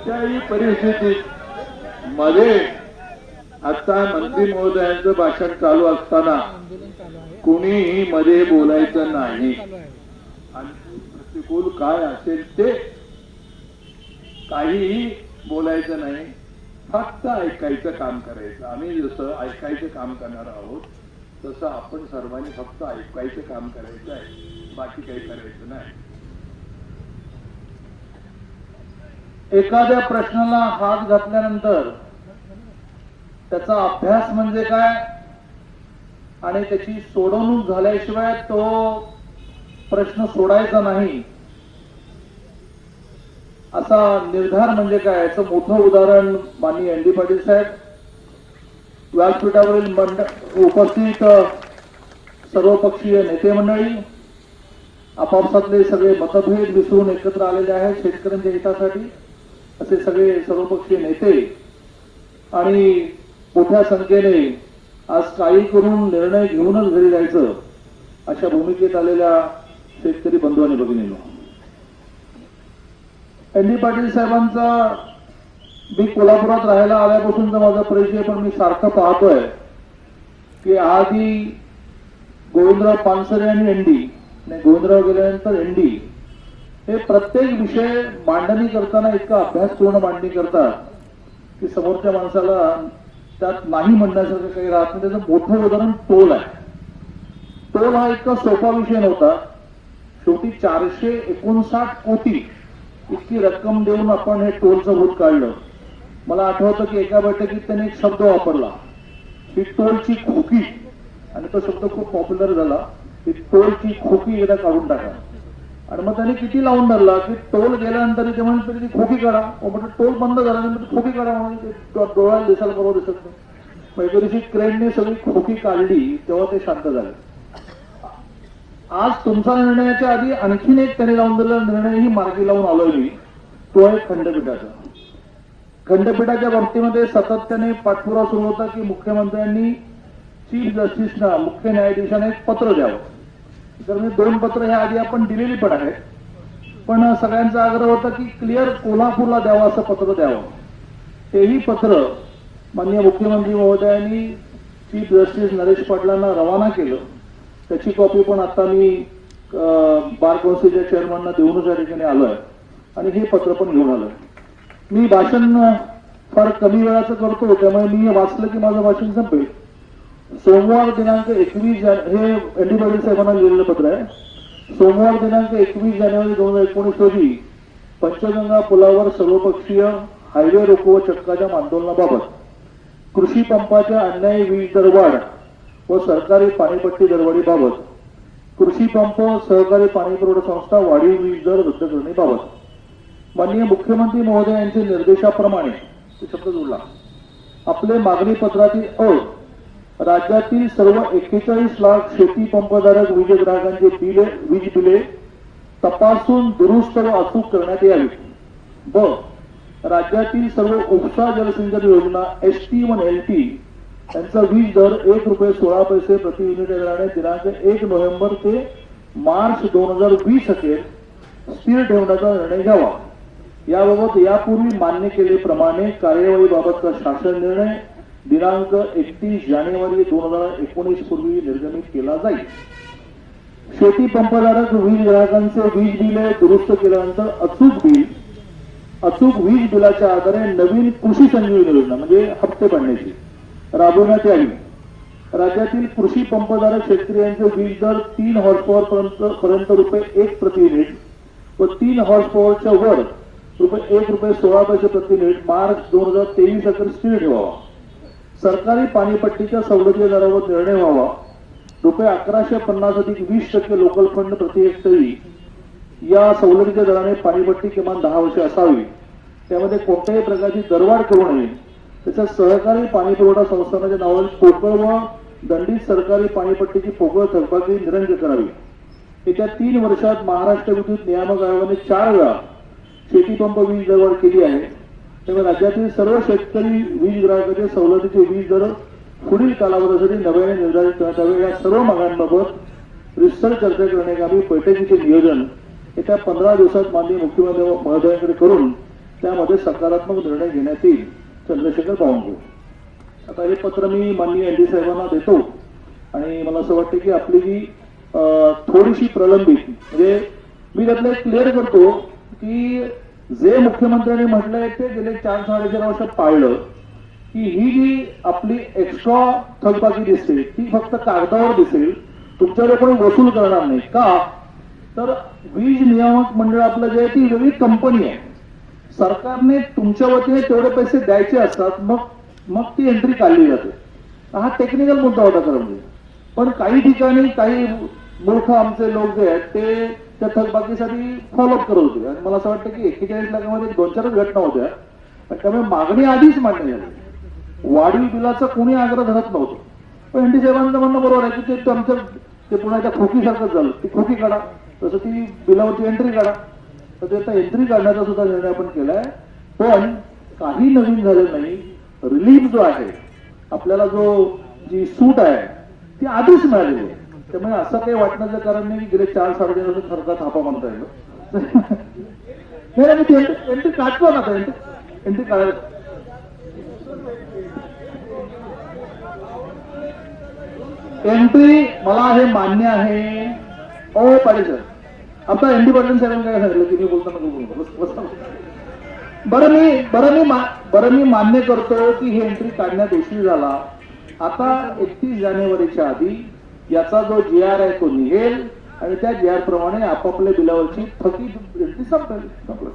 कोणत्याही परिस्थितीत मध्ये आता मंत्री महोदयांचं भाषण चालू असताना कुणीही मध्ये बोलायचं नाही आणि प्रतिकूल काय असेल ते काहीही बोलायचं नाही, फक्त ऐकायचं काम करायचं. आम्ही जसं ऐकायचं काम करणार आहोत तसं आपण सर्वांनी फक्त ऐकायचं काम करायचं आहे, बाकी काही करायचं नाही. एखाद्या प्रश्नाला हात घातल्यानंतर त्याचा अभ्यास म्हणजे काय आणि त्याची सोडवणूक झाल्याशिवाय तो प्रश्न सोडायचा नाही असा निर्धार म्हणजे काय याचं मोठं उदाहरण माननीय एन डी पाटील साहेब, व्यासपीठावरील उपस्थित सर्वपक्षीय नेते मंडळी, आपापसातले सगळे मतभेद विसरून एकत्र आलेले आहेत शेतकऱ्यांच्या हितासाठी असे सगळे सर्वपक्षीय नेते आणि मोठ्या संख्येने आज काही करून निर्णय घेऊनच घरी जायचं अशा भूमिकेत आलेल्या शेतकरी बंधू आणि भगिनींनो, एन डी पाटील साहेबांचा मी कोल्हापुरात राहायला आल्यापासूनचा माझा परिचय, पण मी सारखं पाहतोय की आधी गोविंदराव पानसरे आणि एनडी, गोविंदराव गेल्यानंतर एनडी हे प्रत्येक विषय मांडणी करताना इतका अभ्यासपूर्ण मांडणी करतात की समोरच्या माणसाला त्यात नाही म्हणण्यासारखं काही राहत नाही. त्याचं मोठं उदाहरण टोल आहे. टोल हा इतका सोपा विषय नव्हता. शेवटी 459 कोटी इतकी रक्कम देऊन आपण हे टोलचं भूत काढलं. मला आठवतं की एका बैठकीत त्यांनी एक शब्द वापरला, ही टोलची खोकी, आणि तो शब्द खूप पॉप्युलर झाला, ही टोलची खोकी एकदा काढून टाका. आणि मग त्यांनी किती लावून धरला की टोल गेल्यानंतर ते म्हणत ती खोकी काढा, म्हणजे टोल बंद झाल्यानंतर खोकी काढा म्हणजे डोळ्याला दिसायला बरोबर दिसत नाही. मग एका दिवशी क्रेनने सगळी खोकी काढली तेव्हा ते शांत झाले. आज तुमचा निर्णयाच्या आधी आणखीन एक त्यांनी लावून दिलेला निर्णयही मार्गी लावून आलोय मी, तो आहे खंडपीठाचा. खंडपीठाच्या बाबतीमध्ये सातत्याने पाठपुरावा सुरू होता की मुख्यमंत्र्यांनी चीफ जस्टिसना, मुख्य न्यायाधीशांना एक पत्र द्यावं. तर मी 2 पत्र ह्या आधी आपण दिलेली पण आहेत, पण सगळ्यांचा आग्रह होता की क्लिअर कोल्हापूरला द्यावं असं पत्र द्यावं. तेही पत्र माननीय मुख्यमंत्री महोदयांनी चीफ जस्टिस नरेश पाटलांना रवाना केलं. त्याची कॉपी पण आता मी बार काउन्सिलच्या चेअरमनना देऊनच या ठिकाणी आलोय आणि हे पत्र पण घेऊन आलोय. मी भाषण फार कमी वेळाचं करतो त्यामुळे मी वाचलं की माझं भाषण संपेल. सोमवार दिनांक 21 हे एन डी पाटील साहेबांना लिहिलेलं पत्र आहे. सोमवार दिनांक 21 जानेवारी 2019 रोजी पंचगंगा पुलावर सर्वपक्षीय हायवे रोको व चक्काजाम आंदोलनाबाबत कृषी पंपाच्या अन्यायी वीज दरवाढ व सरकारी पाणीपट्टी दरवाढीबाबत, कृषी पंप सहकारी पाणी पुरवठा संस्था वाढीव वीज दर रद्द करण्याबाबत माननीय मुख्यमंत्री महोदय यांच्या निर्देशाप्रमाणे शब्द जोडला. आपले मागणी पत्रातील राज्यातील सर्व 41 लाख शेती पंपधारक वीज ग्राहकांचे वीज बिले तपासून दुरुस्त व अचूक करण्यात यावी. ब. राज्यातील सर्व उपसा जलसिंचन योजना ST व LT यांचा वीज दर ₹1.16 प्रति युनिट दराने दिनांक 1 नोव्हेंबर ते मार्च 2020 अखेर स्थिर ठेवण्याचा निर्णय घ्यावा. याबाबत यापूर्वी मान्य केल्याप्रमाणे कार्यवाहीबाबतचा शासन निर्णय दिनांक 31 जानेवारी 2019 पूर्वी निर्गमित केला जाईल. शेती पंपधारक वीज ग्राहकांचे वीज बिले दुरुस्त केल्यानंतर अचूक वीज बिलाच्या आधारे नवीन कृषी संजीवनी योजना म्हणजे हप्ते भरण्याची राबवण्यात यावी. राज्यातील कृषी पंपधारक शेतकऱ्यांचे वीज दर 3 हॉर्सपॉवर पर्यंत ₹1 प्रति युनिट व 3 हॉर्सपॉवरच्या वर ₹1.16 प्रति युनिट मार्च 2023 अखेर स्थिर ठेवावा. सरकारी पाणीपट्टीच्या सवलतीच्या दरावर निर्णय व्हावा. ₹1150 अधिक 20% लोकल फंड प्रति हेक्टरी या सवलतीच्या दराने पाणीपट्टी किमान 10 वर्षे असावी. त्यामध्ये कोणत्याही प्रकारची दरवाढ करू नये. त्याच्या सहकारी पाणी पुरवठा संस्थानाच्या नावावर पोकळ व दंडित सरकारी पाणीपट्टीची पोकळ थकबाकी निरंजन करावी. येत्या 3 वर्षात महाराष्ट्र विद्युत नियामक आयोगाने 4 वेळा शेती पंप वीज दरवाढ केली आहे. त्यामुळे राज्यातील सर्व शेतकरी वीज ग्राहकांचे सवलतीचे वीज दर पुढील कालावधीसाठी नव्याने निर्धारित करण्यात यावे. या सर्व मागण्यांबाबत विस्तृत चर्चा करण्यासाठी बैठकीचे नियोजन येत्या 15 दिवसात माननीय मुख्यमंत्री महोदयांकडे करून त्यामध्ये सकारात्मक निर्णय घेण्यात येईल. चंद्रशेखर बावनकुळे. आता हे पत्र मी माननीय एनडी साहेबांना देतो आणि मला असं वाटतं की आपली जी थोडीशी प्रलंबित म्हणजे मी त्यातलं क्लिअर करतो की जे मुख्यमंत्र्यांनी म्हटलंय ते गेले 4-4.5 वर्ष पाळलं की ही जी आपली एक्स्ट्रा थकबाकी दिसते ती फक्त कागदावर दिसेल, तुमच्याकडे कोणी वसूल करणार नाही. का तर वीज नियामक मंडळ आपलं जे आहे ती वेगळी कंपनी आहे. सरकारने तुमच्या वतीने तेवढे पैसे द्यायचे असतात, मग ती एंट्री काढली जाते. हा टेक्निकल मुद्दा होता खरं म्हणजे. पण काही ठिकाणी काही मूर्ख आमचे लोक जे आहेत ते त्या थकबाकीसाठी फॉलोअप करत होते आणि मला असं वाटतं की 41 लाखामध्ये 2-4 घटना होत्या. त्यामुळे मागणी आधीच मान्य झाली. वाढीव बिलाचा कोणी आग्रह धरत नव्हतं. पण एनडी साहेबांचं म्हणणं बरोबर आहे की ते आमचं ते पुन्हा त्या खोकीसारखंच झालं. ती खोकी काढा, तसं ती बिलावरची एंट्री काढा. तर ते आता एंट्री काढण्याचा सुद्धा निर्णय आपण केलाय. पण काही नवीन झालं नाही. रिलीफ जो आहे आपल्याला जी सूट आहे ती आधीच मिळालेली आहे. त्यामुळे असं काही वाटण्याचं कारण नाही की गेले 4-4.5 वर्ष सरकार थापा म्हणता येईल. नाही एंट्री काढतो ना आता एंट्री काढायला. एंट्री मला हे मान्य आहे. ओ पाटील सर, आता एनडी पाटील साहेबांनी काय सांगितलं की मी बोलताना बरं मी मान्य करतो की हे एंट्री काढण्यात उशीर झाला. आता 31 जानेवारीच्या आधी याचा जो GR आहे तो निघेल आणि त्या GR प्रमाणे आपापल्या बिलावरची थकीत एंट्री संपलं.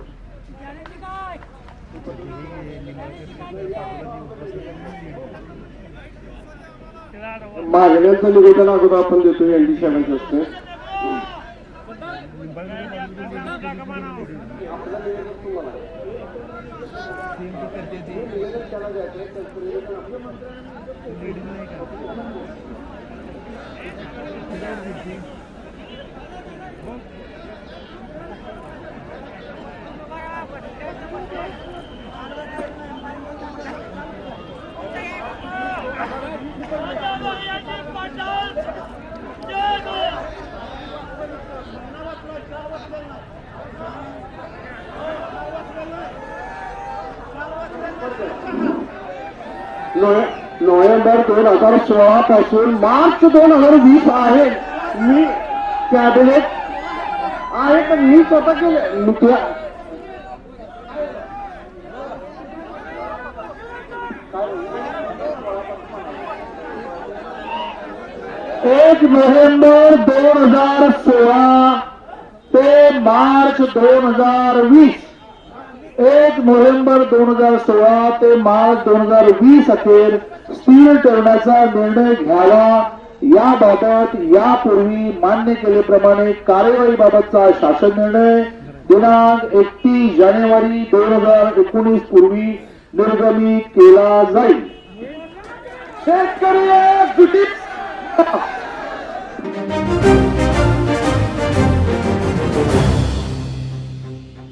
मागण्यांचं निवेदन अगोदर आपण देतो एनडी साहेबांच्या हस्ते. नोव्हेंबर 2016 पासून मार्च 2020 आहे. मी कॅबिनेट आहे पण मी स्वतः केले. 1 नोव्हेंबर 2016 ते मार्च 2020. 1 नोव्हेंबर 2016 ते मार्च 2020 अखेर स्थिर ठेवण्याचा निर्णय घ्यावा याबाबत यापूर्वी मान्य केल्याप्रमाणे कार्यवाहीबाबतचा शासन निर्णय दिनांक 31 जानेवारी 2019 पूर्वी निर्गमित केला जाईल. शेतकरी